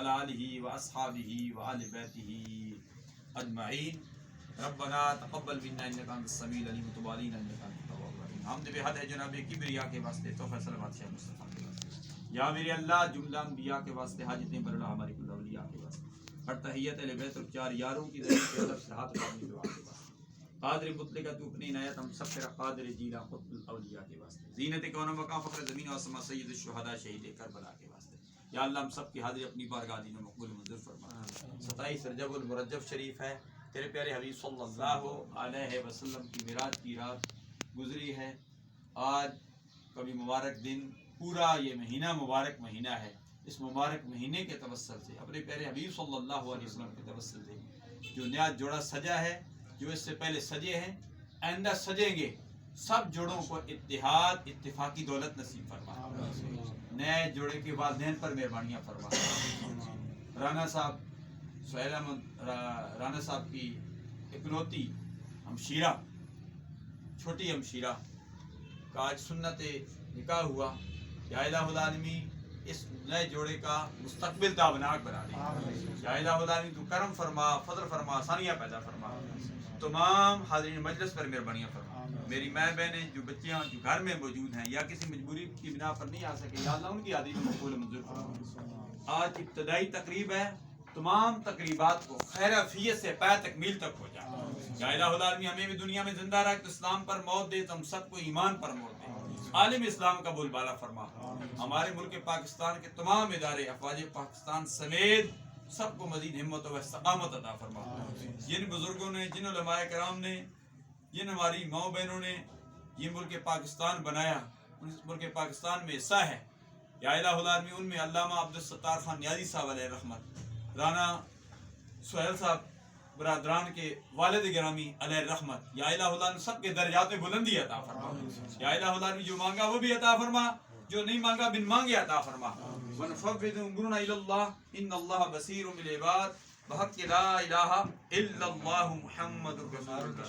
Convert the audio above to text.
وعلى آلہ واصحابہ وآل بیتہ اجمعین. ربنا تقبل منا انک انت السمیع العلیم وتب علینا انک انت التواب الرحیم. حمد بحد ہے جناب کبریا کے واسطے تو فیصل بادشاہ مصطفیٰ کے واسطے. یا میرے اللہ جملہ انبیاء کے واسطے حاجتیں بر اللہ ہماری کل اولیاء کے واسطے. ہر تحیت اہل بیت اور چار یاروں کی ذریعے کے ادب سے ہاتھ اٹھانے دعا کے واسطے. قادر مطلق تو اپنی عنایت ہم سب پر قادر جیلا قطب الاولیاء کے واسطے. زینت کون و بقا فخر زمین و آسمان سید الشہداء شہید کربلا کے واسطے. یا اللہ ہم سب کی حاضری اپنی بارگاہ دین و مقبول منظور فرما. 27 رجب المرجب شریف ہے. تیرے پیارے حبیب صلی اللہ علیہ وسلم کی میراج کی رات گزری ہے. آج کبھی مبارک دن، پورا یہ مہینہ مبارک مہینہ ہے. اس مبارک مہینے کے توسل سے اپنے پیارے حبیب صلی اللہ علیہ وسلم کے توسل سے جو نیا جوڑا سجا ہے، جو اس سے پہلے سجے ہیں، آئندہ سجیں گے، سب جوڑوں کو اتحاد اتفاقی دولت نصیب فرما. نئے جوڑے کے والدین پر مہربانیاں فرما. رانا صاحب سہیل احمد رانا صاحب کی اکلوتی ہمشیرہ، چھوٹی ہمشیرہ کا آج سنت نکاح ہوا. یا الہ العالمین اس نئے جوڑے کا مستقبل تابناک بنا دے. یا الہ العالمین تو کرم فرما، فضل فرما، آسانیاں پیدا فرما. تمام حاضرین مجلس پر مہربانیاں فرما. میری ماں بہنیں جو بچیاں جو گھر میں موجود ہیں یا کسی مجبوری کی بنا پر نہیں آ سکے، یا اللہ ان کی حاضری کو مقبول منظور فرما. آج ابتدائی تقریب ہے، تمام تقریبات کو خیر عافیت سے پے تکمیل تک ہو جائے. یا الہ العالمین ہمیں بھی دنیا میں زندہ رکھ، اسلام پر موت دے، تو ہم سب کو ایمان پر موت دے. عالم اسلام کا بول بالا فرما. ہمارے ملک پاکستان کے تمام ادارے افواج پاکستان سمیت سب کو مزید ہمت و استقامت عطا فرما. جن بزرگوں نے، جن علماء کرام نے، جن ہماری ماؤں بہنوں نے یہ ملک پاکستان بنایا، اس ملک پاکستان میں حصہ ہے، یا الہ العالمین ان میں علامہ عبدالستار خان نیازی صاحب علیہ رحمت، رانا سہیل صاحب برادران کے والد گرامی علیہ رحمت، یا الہ العالمین سب کے درجات میں بلندی عطا فرما. یا الہ العالمین جو مانگا وہ بھی عطا فرما، جو نہیں مانگا بن مانگے عطا فرما. ونفوض امورنا الی اللہ ان اللہ بصیر بالعباد بحق لا الہ الا اللہ محمد رسول اللہ.